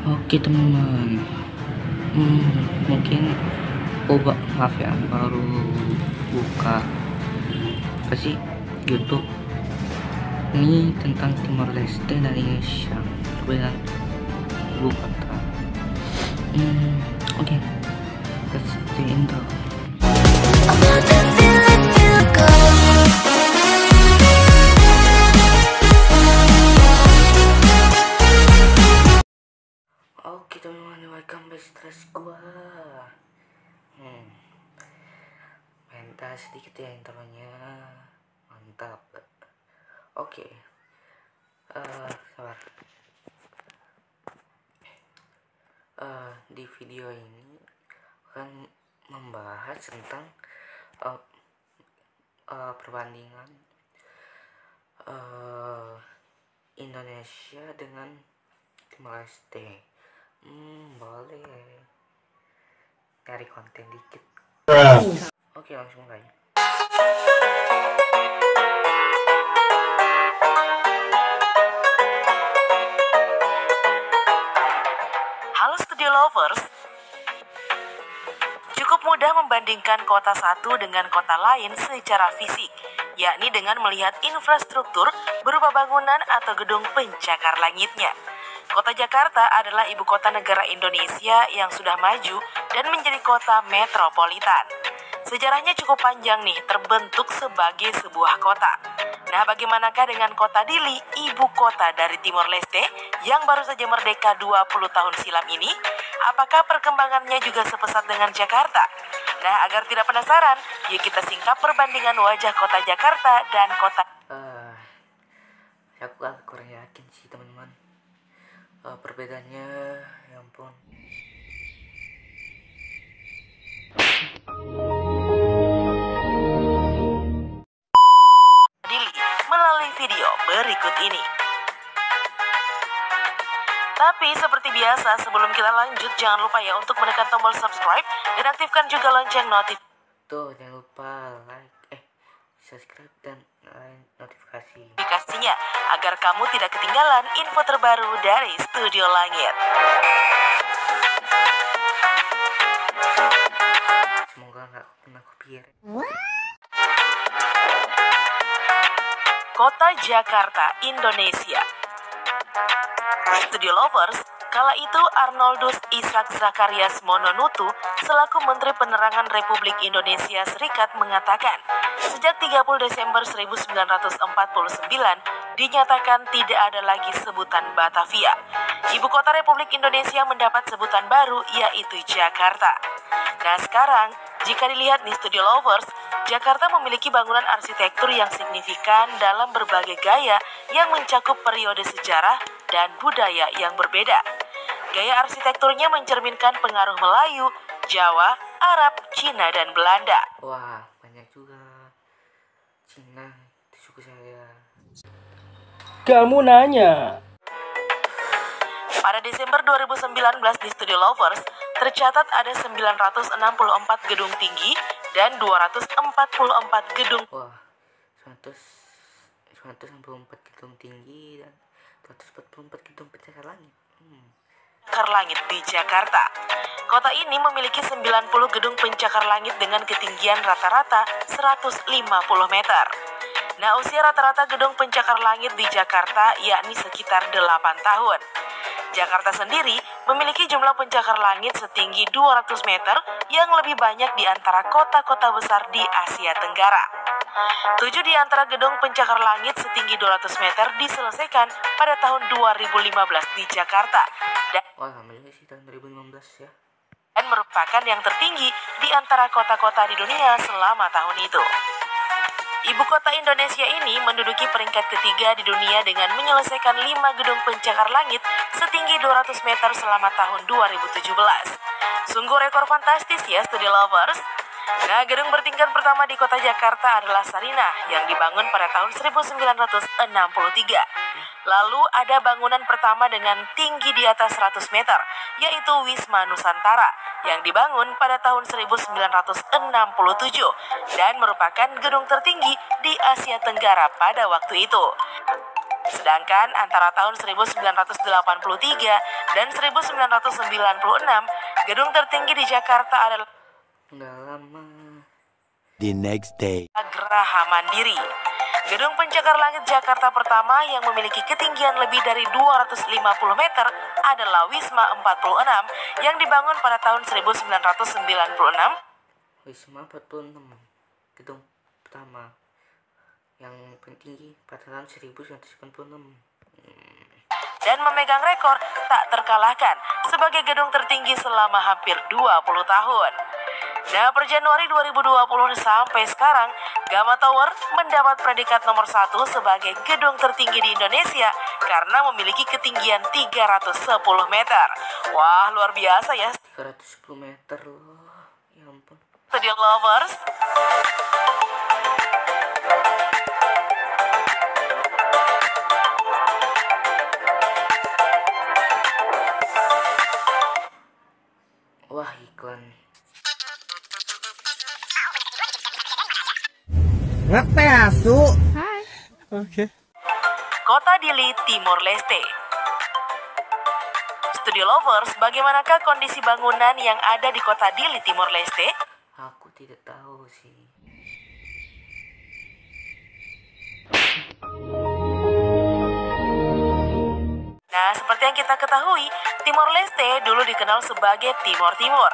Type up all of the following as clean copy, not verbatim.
Oke teman-teman, mungkin maaf ya, baru buka apa sih YouTube ini tentang Timor Leste dan Indonesia, perbedaan ibu kota. Oke, let's the intro. Oke teman-teman, welcome back stress gua. Mental sedikit ya intronya, mantap. Oke, sabar. Di video ini akan membahas tentang perbandingan Indonesia dengan Timor Leste. Boleh cari konten dikit. Oke, langsung mulai. Halo Studio Lovers, cukup mudah membandingkan kota satu dengan kota lain secara fisik, yakni dengan melihat infrastruktur berupa bangunan atau gedung pencakar langitnya. Kota Jakarta adalah ibu kota negara Indonesia yang sudah maju dan menjadi kota metropolitan. Sejarahnya cukup panjang nih, terbentuk sebagai sebuah kota. Nah, bagaimanakah dengan kota Dili, ibu kota dari Timor Leste, yang baru saja merdeka 20 tahun silam ini? Apakah perkembangannya juga sepesat dengan Jakarta? Nah, agar tidak penasaran, yuk kita singkap perbandingan wajah kota Jakarta dan kota... Aku agak kurang yakin sih teman-teman. Perbedaannya, ya ampun. Dili melalui video berikut ini. Tapi seperti biasa, sebelum kita lanjut, jangan lupa ya untuk menekan tombol subscribe dan aktifkan juga lonceng notifikasi. Tuh, jangan lupa like, subscribe dan notifikasi. Notifikasinya agar kamu tidak ketinggalan info terbaru dari Studio Langit. Semoga nggak kena copyright. Kota Jakarta, Indonesia. Studio Lovers, kala itu Arnoldus Ishak Zacharias Mononutu selaku Menteri Penerangan Republik Indonesia Serikat mengatakan, sejak 30 Desember 1949 dinyatakan tidak ada lagi sebutan Batavia. Ibu kota Republik Indonesia mendapat sebutan baru, yaitu Jakarta. Nah sekarang, jika dilihat di Studio Lovers, Jakarta memiliki bangunan arsitektur yang signifikan dalam berbagai gaya yang mencakup periode sejarah dan budaya yang berbeda. Gaya arsitekturnya mencerminkan pengaruh Melayu, Jawa, Arab, Cina, dan Belanda. Wah, banyak juga. Cina, itu suku saya. Kamu nanya. Pada Desember 2019 di Studio Lovers, tercatat ada 964 gedung tinggi dan 244 gedung. Wah, 164 gedung tinggi dan 244 gedung pencakar langit. Pencakar langit di Jakarta. Kota ini memiliki 90 gedung pencakar langit dengan ketinggian rata-rata 150 meter. Nah, usia rata-rata gedung pencakar langit di Jakarta yakni sekitar 8 tahun. Jakarta sendiri memiliki jumlah pencakar langit setinggi 200 meter yang lebih banyak di antara kota-kota besar di Asia Tenggara. 7 di antara gedung pencakar langit setinggi 200 meter diselesaikan pada tahun 2015 di Jakarta Wah, alhamdulillah sih tahun 2015 ya. Dan merupakan yang tertinggi di antara kota-kota di dunia selama tahun itu. Ibu kota Indonesia ini menduduki peringkat ketiga di dunia dengan menyelesaikan 5 gedung pencakar langit setinggi 200 meter selama tahun 2017. Sungguh rekor fantastis ya, Studio Lovers. Nah, gedung bertingkat pertama di kota Jakarta adalah Sarinah yang dibangun pada tahun 1963. Lalu ada bangunan pertama dengan tinggi di atas 100 meter, yaitu Wisma Nusantara, yang dibangun pada tahun 1967 dan merupakan gedung tertinggi di Asia Tenggara pada waktu itu. Sedangkan antara tahun 1983 dan 1996, gedung tertinggi di Jakarta adalah Nggak lama. The next day. Geraha Mandiri. Gedung pencakar langit Jakarta pertama yang memiliki ketinggian lebih dari 250 meter adalah Wisma 46 yang dibangun pada tahun 1996 Wisma 46, gedung pertama yang tinggi pada tahun 1996. dan memegang rekor tak terkalahkan sebagai gedung tertinggi selama hampir 20 tahun. Nah, per Januari 2020 sampai sekarang, Gamma Tower mendapat predikat nomor 1 sebagai gedung tertinggi di Indonesia karena memiliki ketinggian 310 meter. Wah, luar biasa ya, 310 meter loh, ya ampun. Studio Lovers. Wah, iklan. Ngeteasu. Oke. Kota Dili, Timor Leste. Studio Lovers, bagaimanakah kondisi bangunan yang ada di kota Dili, Timor Leste? Aku tidak tahu sih. Nah, seperti yang kita ketahui, Timor Leste dulu dikenal sebagai Timor Timur.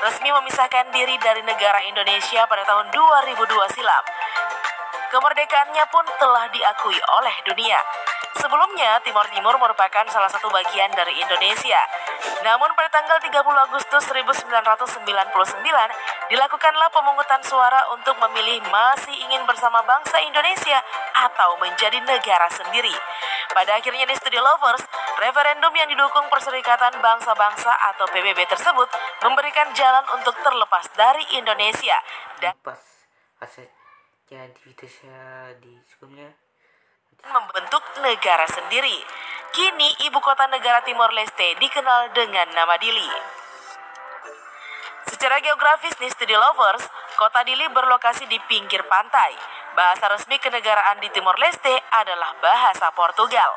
Resmi memisahkan diri dari negara Indonesia pada tahun 2002 silam. Kemerdekaannya pun telah diakui oleh dunia. Sebelumnya, Timor Timur merupakan salah satu bagian dari Indonesia. Namun pada tanggal 30 Agustus 1999, dilakukanlah pemungutan suara untuk memilih masih ingin bersama bangsa Indonesia atau menjadi negara sendiri. Pada akhirnya di Studio Lovers, referendum yang didukung Perserikatan Bangsa-Bangsa atau PBB tersebut memberikan jalan untuk terlepas dari Indonesia dan Pas asetnya di sebelumnya membentuk negara sendiri. Kini ibu kota negara Timor Leste dikenal dengan nama Dili. Secara geografis nih Studio Lovers, kota Dili berlokasi di pinggir pantai. Bahasa resmi kenegaraan di Timor Leste adalah bahasa Portugal.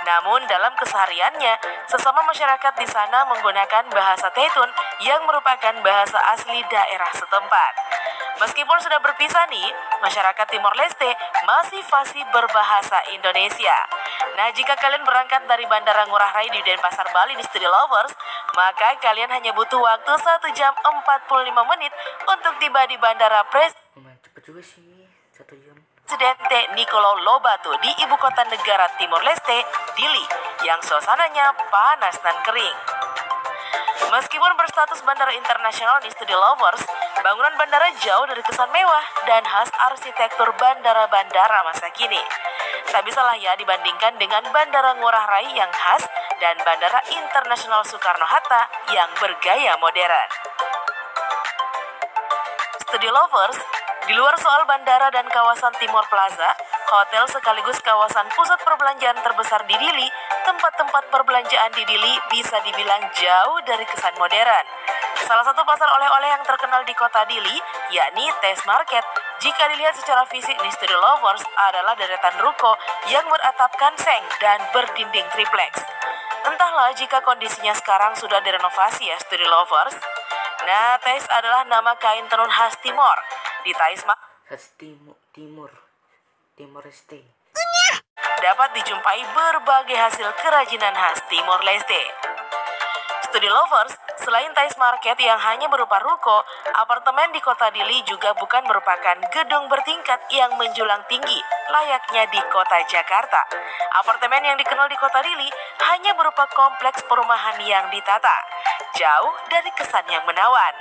Namun dalam kesehariannya, sesama masyarakat di sana menggunakan bahasa Tetun yang merupakan bahasa asli daerah setempat. Meskipun sudah berpisah nih, masyarakat Timor Leste masih fasih berbahasa Indonesia. Nah, jika kalian berangkat dari Bandara Ngurah Rai di Denpasar, Bali di Studio Lovers, maka kalian hanya butuh waktu 1 jam 45 menit untuk tiba di Bandara lumayan cepet juga sih, 1 jam. Presidente Nicolau Lobato di ibu kota negara Timor Leste, Dili, yang suasananya panas dan kering. Meskipun berstatus bandara internasional di Studio Lovers, bangunan bandara jauh dari kesan mewah dan khas arsitektur bandara-bandara masa kini. Tak bisa lah ya dibandingkan dengan Bandara Ngurah Rai yang khas dan Bandara Internasional Soekarno-Hatta yang bergaya modern. Studio Lovers, di luar soal bandara dan kawasan Timor Plaza, hotel sekaligus kawasan pusat perbelanjaan terbesar di Dili, tempat-tempat perbelanjaan di Dili bisa dibilang jauh dari kesan modern. Salah satu pasar oleh-oleh yang terkenal di kota Dili, yakni Taste Market, jika dilihat secara fisik di Studio Lovers adalah deretan ruko yang beratap kanseng dan berdinding tripleks. Entahlah jika kondisinya sekarang sudah direnovasi ya Studio Lovers. Nah, Taste adalah nama kain tenun khas Timor. Di Taste Khas Timur Leste. dapat dijumpai berbagai hasil kerajinan khas Timor Leste. Studio Lovers, selain Thais Market yang hanya berupa ruko, apartemen di kota Dili juga bukan merupakan gedung bertingkat yang menjulang tinggi, layaknya di kota Jakarta. Apartemen yang dikenal di kota Dili hanya berupa kompleks perumahan yang ditata, jauh dari kesan yang menawan.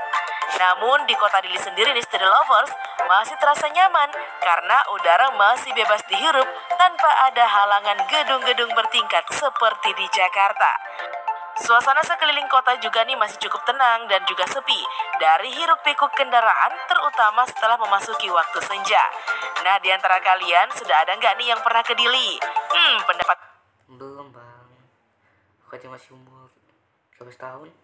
Namun di kota Dili sendiri di Studio Lovers masih terasa nyaman karena udara masih bebas dihirup tanpa ada halangan gedung-gedung bertingkat seperti di Jakarta. Suasana sekeliling kota juga nih masih cukup tenang dan juga sepi dari hiruk pikuk kendaraan, terutama setelah memasuki waktu senja. Nah, di antara kalian sudah ada nggak nih yang pernah ke Dili? Pendapat Belum bang, aku aja masih umur 12 tahun.